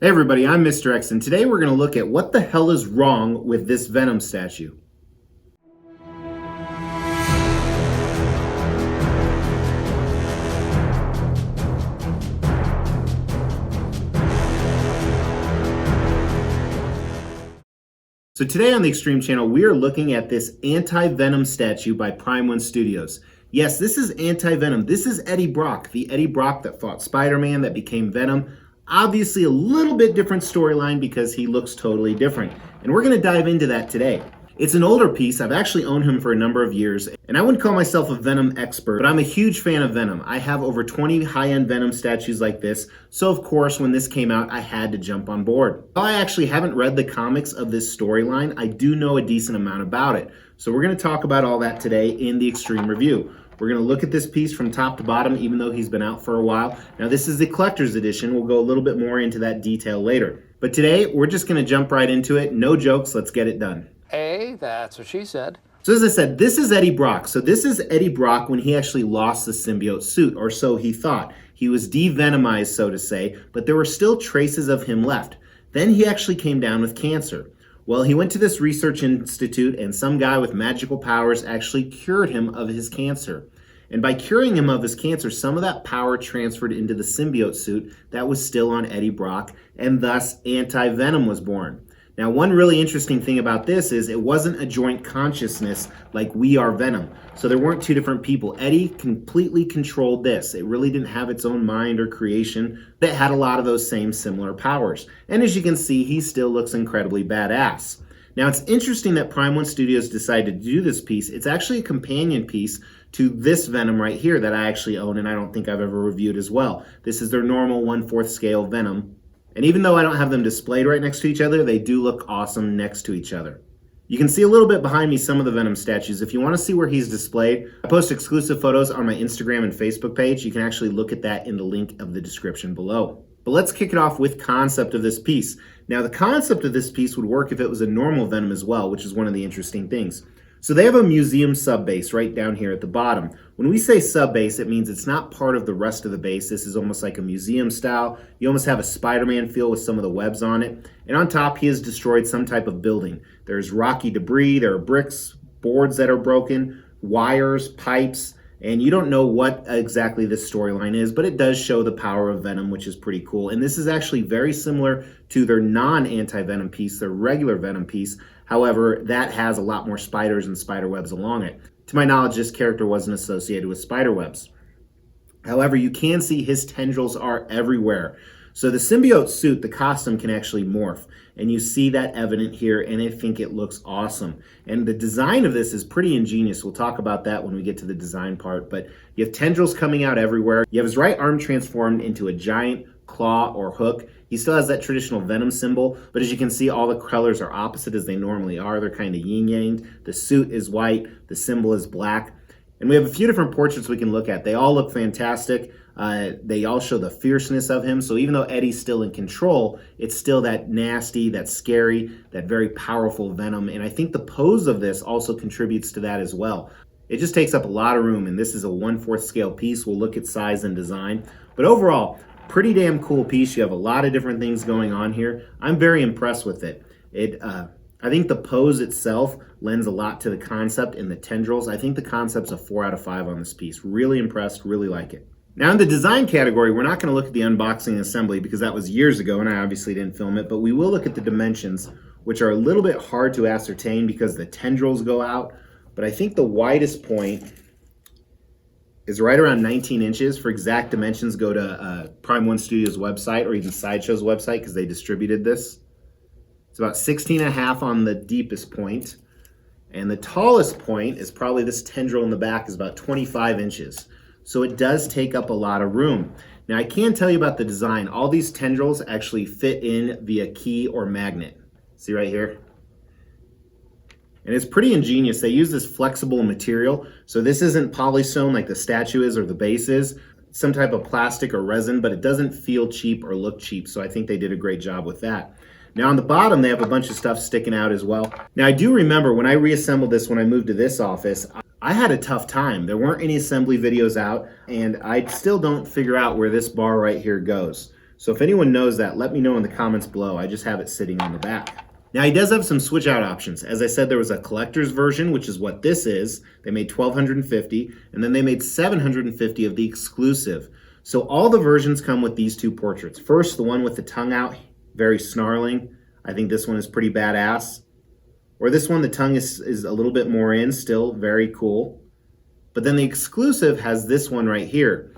Hey everybody, I'm Mr. X, and today we're going to look at what the hell is wrong with this Venom statue. So today on the Extreme channel, we are looking at this Anti-Venom statue by Prime 1 Studios. Yes, this is Anti-Venom. This is Eddie Brock, the Eddie Brock that fought Spider-Man, that became Venom. Obviously a little bit different storyline because he looks totally different. And we're going to dive into that today. It's an older piece. I've actually owned him for a number of years, and I wouldn't call myself a Venom expert, but I'm a huge fan of Venom. I have over 20 high-end Venom statues like this, so of course when this came out, I had to jump on board. While I actually haven't read the comics of this storyline, I do know a decent amount about it. So we're going to talk about all that today in the Extreme Review. We're going to look at this piece from top to bottom, even though he's been out for a while. Now this is the collector's edition. We'll go a little bit more into that detail later. But today, we're just going to jump right into it. No jokes, let's get it done. Hey, that's what she said. So as I said, this is Eddie Brock. So this is Eddie Brock when he actually lost the symbiote suit, or so he thought. He was de-venomized, so to say, but there were still traces of him left. Then he actually came down with cancer. Well, he went to this research institute, and some guy with magical powers actually cured him of his cancer. And by curing him of his cancer, some of that power transferred into the symbiote suit that was still on Eddie Brock, and thus Anti-Venom was born. Now, one really interesting thing about this is it wasn't a joint consciousness like we are Venom. So there weren't two different people. Eddie completely controlled this. It really didn't have its own mind or creation. It had a lot of those same similar powers. And as you can see, he still looks incredibly badass. Now, it's interesting that Prime 1 Studios decided to do this piece. It's actually a companion piece to this Venom right here that I actually own, and I don't think I've ever reviewed as well. This is their normal 1/4 scale Venom. And even though I don't have them displayed right next to each other, they do look awesome next to each other. You can see a little bit behind me some of the Venom statues. If you want to see where he's displayed, I post exclusive photos on my Instagram and Facebook page. You can actually look at that in the link of the description below. But let's kick it off with concept of this piece. Now, the concept of this piece would work if it was a normal Venom as well, which is one of the interesting things. So they have a museum sub-base right down here at the bottom. When we say sub-base, it means it's not part of the rest of the base. This is almost like a museum style. You almost have a Spiderman feel with some of the webs on it. And on top, he has destroyed some type of building. There's rocky debris, there are bricks, boards that are broken, wires, pipes, and you don't know what exactly this storyline is, but it does show the power of Venom, which is pretty cool. And this is actually very similar to their non-anti-Venom piece, their regular Venom piece. However, that has a lot more spiders and spider webs along it. To my knowledge, this character wasn't associated with spider webs. However, you can see his tendrils are everywhere. So the symbiote suit, the costume, can actually morph. And you see that evident here, and I think it looks awesome. And the design of this is pretty ingenious. We'll talk about that when we get to the design part. But you have tendrils coming out everywhere. You have his right arm transformed into a giant claw or hook. He still has that traditional Venom symbol, but as you can see, all the colors are opposite as they normally are. They're kind of yin-yang. The suit is white, the symbol is black. And we have a few different portraits we can look at. They all look fantastic. They all show the fierceness of him. So even though Eddie's still in control, it's still that nasty, that scary, that very powerful Venom. And I think the pose of this also contributes to that as well. It just takes up a lot of room, and this is a 1/4 scale piece. We'll look at size and design. But overall, pretty damn cool piece. You have a lot of different things going on here. I'm very impressed with it. I think the pose itself lends a lot to the concept and the tendrils. I think the concept's a 4 out of 5 on this piece. Really impressed, really like it. Now in the design category, we're not going to look at the unboxing and assembly because that was years ago and I obviously didn't film it, but we will look at the dimensions, which are a little bit hard to ascertain because the tendrils go out. But I think the widest point is right around 19 inches. For exact dimensions, go to Prime 1 Studios website or even Sideshow's website because they distributed this. It's about 16.5 on the deepest point. And the tallest point is probably this tendril in the back is about 25 inches. So it does take up a lot of room. Now I can tell you about the design. All these tendrils actually fit in via key or magnet. See right here? And it's pretty ingenious. They use this flexible material. So this isn't polystone like the statue is or the base is. Some type of plastic or resin, but it doesn't feel cheap or look cheap. So I think they did a great job with that. Now on the bottom, they have a bunch of stuff sticking out as well. Now I do remember when I reassembled this, when I moved to this office, I had a tough time. There weren't any assembly videos out, and I still don't figure out where this bar right here goes. So if anyone knows that, let me know in the comments below. I just have it sitting on the back. Now he does have some switch out options. As I said, there was a collector's version, which is what this is. They made 1,250, and then they made 750 of the exclusive. So all the versions come with these two portraits. First, the one with the tongue out, very snarling. I think this one is pretty badass. Or this one, the tongue is a little bit more in, still very cool. But then the exclusive has this one right here.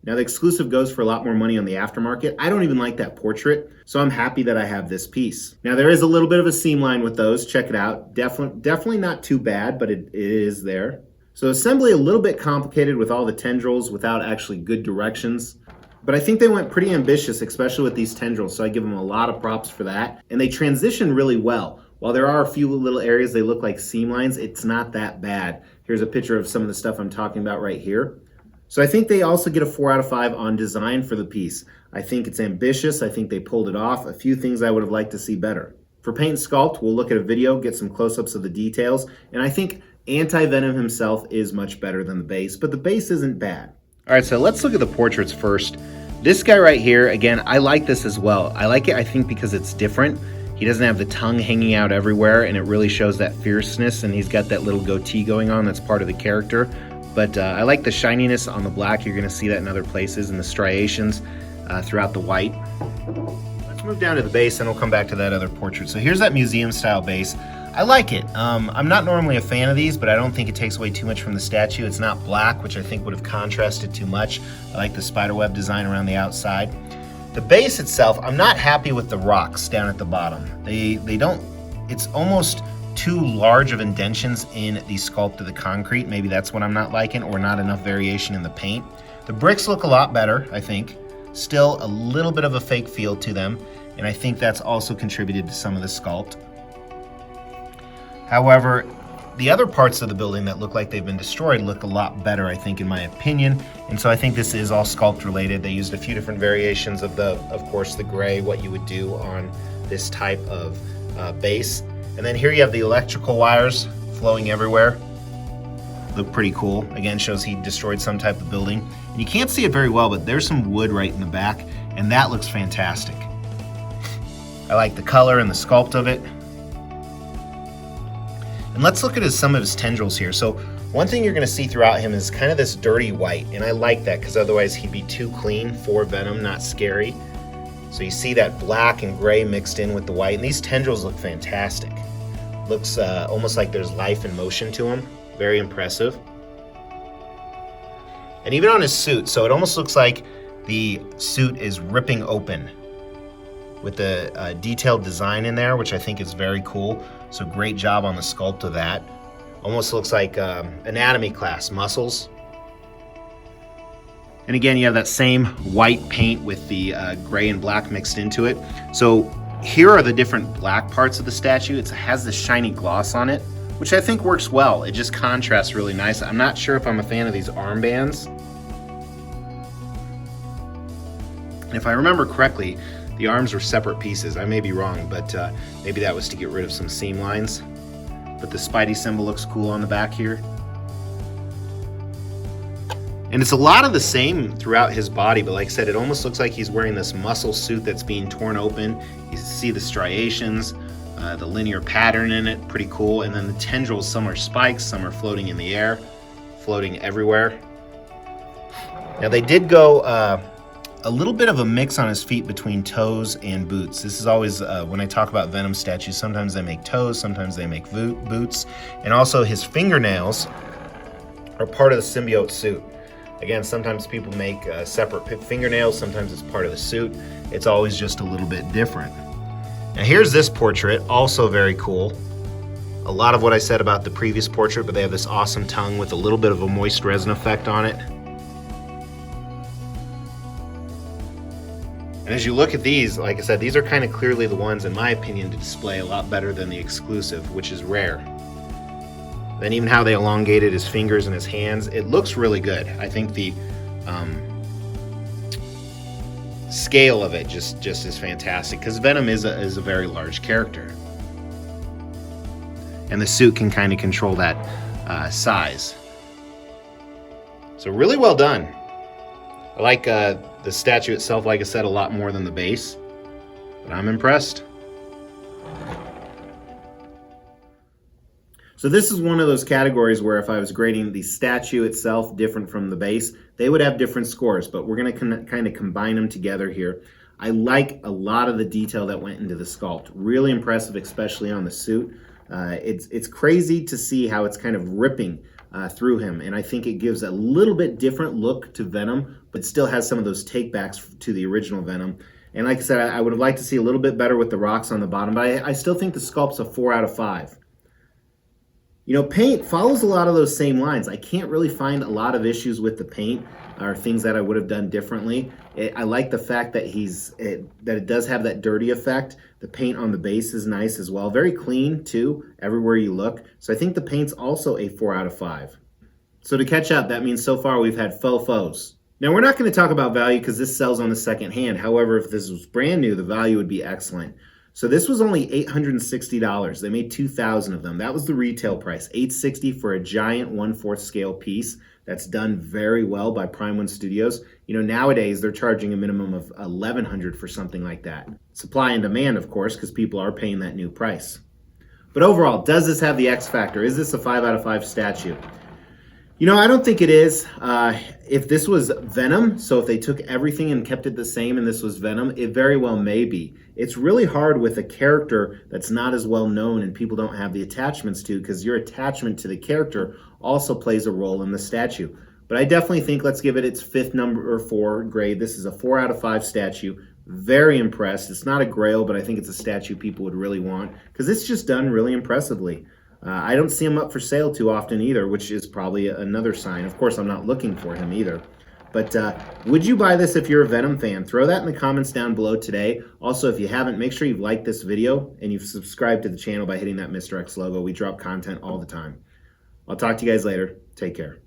Now the exclusive goes for a lot more money on the aftermarket. I don't even like that portrait, so I'm happy that I have this piece. Now there is a little bit of a seam line with those. Check it out. Definitely not too bad, but it is there. So assembly a little bit complicated with all the tendrils without actually good directions. But I think they went pretty ambitious, especially with these tendrils, so I give them a lot of props for that. And they transition really well. While there are a few little areas they look like seam lines, it's not that bad. Here's a picture of some of the stuff I'm talking about right here. So I think they also get a 4 out of 5 on design for the piece. I think it's ambitious. I think they pulled it off. A few things I would have liked to see better. For paint and sculpt, we'll look at a video, get some close-ups of the details, and I think Anti-Venom himself is much better than the base, but the base isn't bad. All right, so let's look at the portraits first. This guy right here, again, I like this as well. I like it, I think, because it's different. He doesn't have the tongue hanging out everywhere, and it really shows that fierceness, and he's got that little goatee going on that's part of the character. But I like the shininess on the black. You're going to see that in other places, and the striations throughout the white. Let's move down to the base, and we'll come back to that other portrait. So here's that museum-style base. I like it. I'm not normally a fan of these, but I don't think it takes away too much from the statue. It's not black, which I think would have contrasted too much. I like the spiderweb design around the outside. The base itself, I'm not happy with the rocks down at the bottom. They don't, it's almost too large of indentions in the sculpt of the concrete. Maybe that's what I'm not liking, or not enough variation in the paint. The bricks look a lot better, I think. Still a little bit of a fake feel to them, and I think that's also contributed to some of the sculpt. However, the other parts of the building that look like they've been destroyed look a lot better, I think, in my opinion. And so I think this is all sculpt related. They used a few different variations of course, the gray, what you would do on this type of base. And then here you have the electrical wires flowing everywhere. Look pretty cool. Again, shows he destroyed some type of building. And you can't see it very well, but there's some wood right in the back, and that looks fantastic. I like the color and the sculpt of it. And let's look at some of his tendrils here. So one thing you're going to see throughout him is kind of this dirty white, and I like that because otherwise he'd be too clean for Venom, not scary. So you see that black and gray mixed in with the white, and these tendrils look fantastic. Looks almost like there's life and motion to them. Very impressive. And even on his suit, so it almost looks like the suit is ripping open with the detailed design in there, which I think is very cool. So great job on the sculpt of that. Almost looks like anatomy class, muscles. And again, you have that same white paint with the gray and black mixed into it. So here are the different black parts of the statue. It has this shiny gloss on it, which I think works well. It just contrasts really nice. I'm not sure if I'm a fan of these armbands. And if I remember correctly, the arms were separate pieces. I may be wrong, but maybe that was to get rid of some seam lines. But the Spidey symbol looks cool on the back here. And it's a lot of the same throughout his body, but like I said, it almost looks like he's wearing this muscle suit that's being torn open. You see the striations, the linear pattern in it, pretty cool. And then the tendrils, some are spikes, some are floating in the air, floating everywhere. Now they did go a little bit of a mix on his feet between toes and boots. This is always, when I talk about Venom statues, sometimes they make toes, sometimes they make boots. And also his fingernails are part of the symbiote suit. Again, sometimes people make separate fingernails, sometimes it's part of the suit. It's always just a little bit different. Now here's this portrait, also very cool. A lot of what I said about the previous portrait, but they have this awesome tongue with a little bit of a moist resin effect on it. And as you look at these, like I said, these are kind of clearly the ones, in my opinion, to display a lot better than the exclusive, which is rare. Then even how they elongated his fingers and his hands, it looks really good. I think the scale of it just is fantastic, because Venom is a very large character. And the suit can kind of control that size. So really well done. I like the statue itself, like I said, a lot more than the base, but I'm impressed. So this is one of those categories where if I was grading the statue itself different from the base, they would have different scores, but we're going to kind of combine them together here. I like a lot of the detail that went into the sculpt. Really impressive, especially on the suit. It's crazy to see how it's kind of ripping through him, and I think it gives a little bit different look to Venom, but still has some of those takebacks to the original Venom. And like I said, I would have liked to see a little bit better with the rocks on the bottom, but I still think the sculpt's a 4 out of 5. You know, paint follows a lot of those same lines. I can't really find a lot of issues with the paint or things that I would have done differently. I like the fact that that it does have that dirty effect. The paint on the base is nice as well. Very clean too, everywhere you look. So I think the paint's also a 4 out of 5. So to catch up, that means so far we've had faux foes. Now we're not going to talk about value because this sells on the second hand. However, if this was brand new, the value would be excellent. So this was only $860. They made 2,000 of them. That was the retail price, $860 for a giant 1/4 scale piece. That's done very well by Prime One Studios. You know, nowadays they're charging a minimum of $1,100 for something like that. Supply and demand, of course, because people are paying that new price. But overall, does this have the X factor? Is this a 5 out of 5 statue? You know, I don't think it is. If this was Venom, so if they took everything and kept it the same and this was Venom, it very well may be. It's really hard with a character that's not as well known and people don't have the attachments to, because your attachment to the character also plays a role in the statue. But I definitely think let's give it its 5th number or 4 grade. This is a 4 out of 5 statue. Very impressed. It's not a grail, but I think it's a statue people would really want because it's just done really impressively. I don't see him up for sale too often either, which is probably another sign. Of course, I'm not looking for him either. But would you buy this if you're a Venom fan? Throw that in the comments down below today. Also, if you haven't, make sure you've liked this video and you've subscribed to the channel by hitting that Mr. X logo. We drop content all the time. I'll talk to you guys later. Take care.